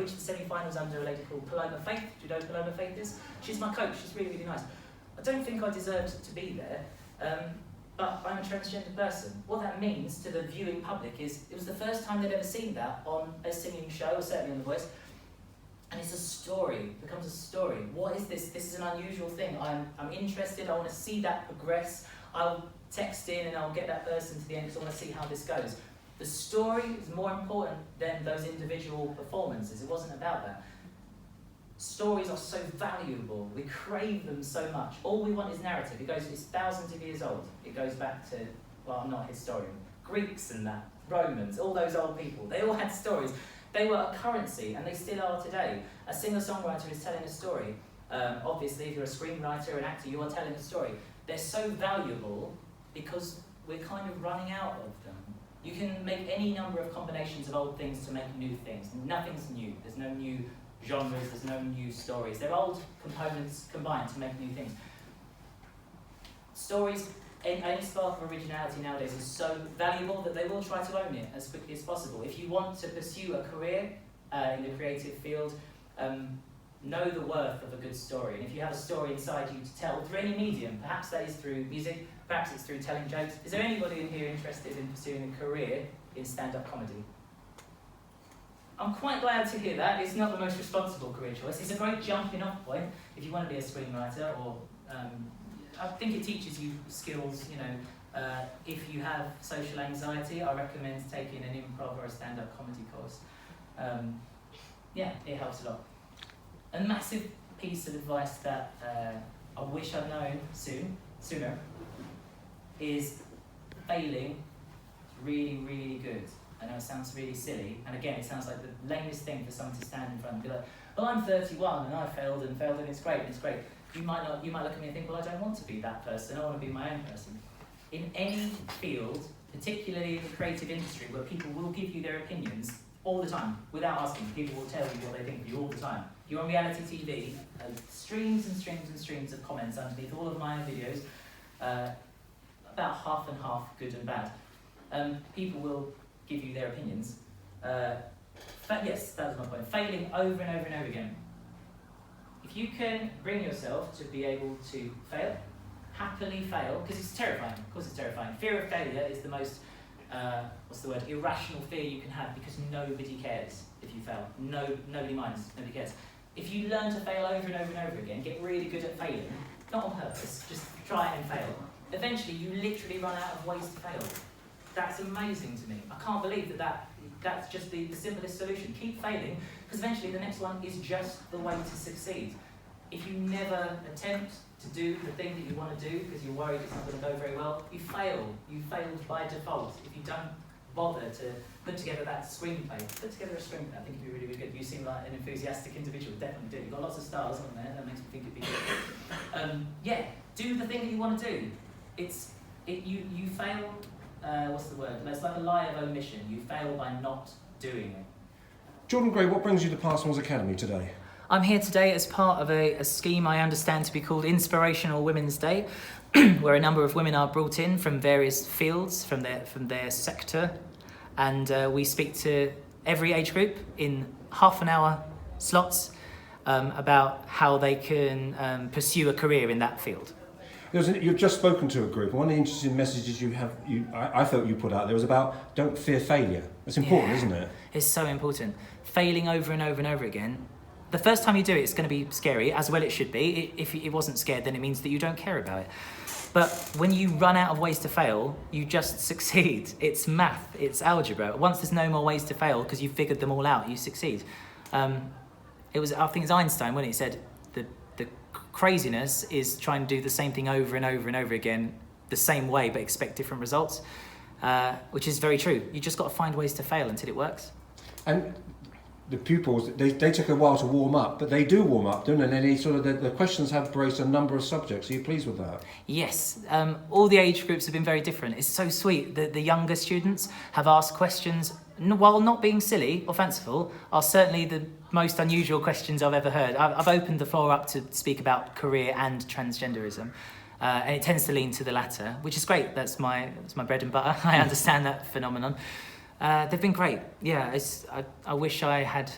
reached the semi-finals under a lady called Paloma Faith. Do you know who Paloma Faith is? She's my coach. She's really, really nice. I don't think I deserved to be there, but I'm a transgender person. What that means to the viewing public is it was the first time they'd ever seen that on a singing show, or certainly on The Voice. And it's a story, it becomes a story. What is this? This is an unusual thing. I'm interested, I want to see that progress. I'll text in and I'll get that person to the end because I want to see how this goes. The story is more important than those individual performances. It wasn't about that. Stories are so valuable. We crave them so much. All we want is narrative. It's thousands of years old. It goes back to, well, I'm not a historian, Greeks and that, Romans, all those old people. They all had stories. They were a currency, and they still are today. A singer-songwriter is telling a story. Obviously, if you're a screenwriter or an actor, you are telling a story. They're so valuable because we're kind of running out of them. You can make any number of combinations of old things to make new things. Nothing's new. There's no new genres, there's no new stories. They're old components combined to make new things. Stories, any spark of originality nowadays is so valuable that they will try to own it as quickly as possible. If you want to pursue a career in the creative field, know the worth of a good story. And if you have a story inside you to tell through any medium, perhaps that is through music, perhaps it's through telling jokes. Is there anybody in here interested in pursuing a career in stand-up comedy? I'm quite glad to hear that. It's not the most responsible career choice. It's a great jumping off point if you want to be a screenwriter, or I think it teaches you skills, you know. If you have social anxiety, I recommend taking an improv or a stand-up comedy course. Yeah, it helps a lot. A massive piece of advice that I wish I'd known sooner, is failing is really, really good. I know it sounds really silly, and again, it sounds like the lamest thing for someone to stand in front and be like, well, I'm 31 and I failed, and it's great, You might look at me and think, well, I don't want to be that person, I want to be my own person. In any field, particularly in the creative industry, where people will give you their opinions all the time, without asking, people will tell you what they think of you all the time. You're on reality TV, streams and streams and streams of comments underneath all of my videos, about half and half, good and bad. People will give you their opinions. But yes, that was my point. Failing over and over and over again. If you can bring yourself to be able to fail, happily fail, because it's terrifying, of course it's terrifying. Fear of failure is the most, irrational fear you can have, because nobody cares if you fail. Nobody minds, nobody cares. If you learn to fail over and over and over again, get really good at failing, not on purpose, just try and fail, eventually you literally run out of ways to fail. That's amazing to me. I can't believe that's just the simplest solution. Keep failing, because eventually the next one is just the way to succeed. If you never attempt to do the thing that you want to do because you're worried it's not going to go very well, you fail. You failed by default. If you don't bother to put together that screenplay, put together a screenplay, I think it'd be really, really good. You seem like an enthusiastic individual, definitely do. You've got lots of stars on there, that makes me think it'd be good. Yeah, do the thing that you want to do. You fail. What's the word? It's like a lie of omission. You fail by not doing it. Jordan Gray, what brings you to Passmores Academy today? I'm here today as part of a scheme I understand to be called Inspirational Women's Day, where a number of women are brought in from various fields, from their sector, and we speak to every age group in half an hour slots about how they can pursue a career in that field. You've just spoken to a group, and one of the interesting messages I felt you put out there was about don't fear failure. That's important, isn't it? It's so important. Failing over and over and over again. The first time you do it, it's going to be scary, as well it should be. If it wasn't scared, then it means that you don't care about it. But when you run out of ways to fail, you just succeed. It's math, it's algebra. Once there's no more ways to fail, because you've figured them all out, you succeed. I think it's Einstein when he said, the craziness is trying to do the same thing over and over and over again, the same way, but expect different results, which is very true. You just got to find ways to fail until it works. And the pupils, they took a while to warm up, but they do warm up, don't they? And the questions have braced a number of subjects. Are you pleased with that? Yes. All the age groups have been very different. It's so sweet that the younger students have asked questions, while not being silly or fanciful, are certainly the most unusual questions I've ever heard. I've opened the floor up to speak about career and transgenderism, and it tends to lean to the latter, which is great. That's my bread and butter. I understand that phenomenon. They've been great. Yeah, I wish I had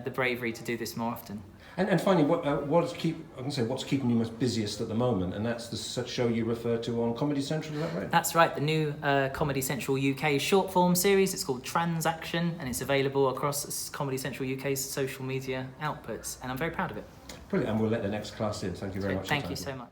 the bravery to do this more often. And finally, what's keeping you most busiest at the moment? And that's the show you refer to on Comedy Central, is that right? That's right, the new Comedy Central UK short form series. It's called Transaction, and it's available across Comedy Central UK's social media outputs, and I'm very proud of it. Brilliant, and we'll let the next class in. Thank you very much. Thank you so much.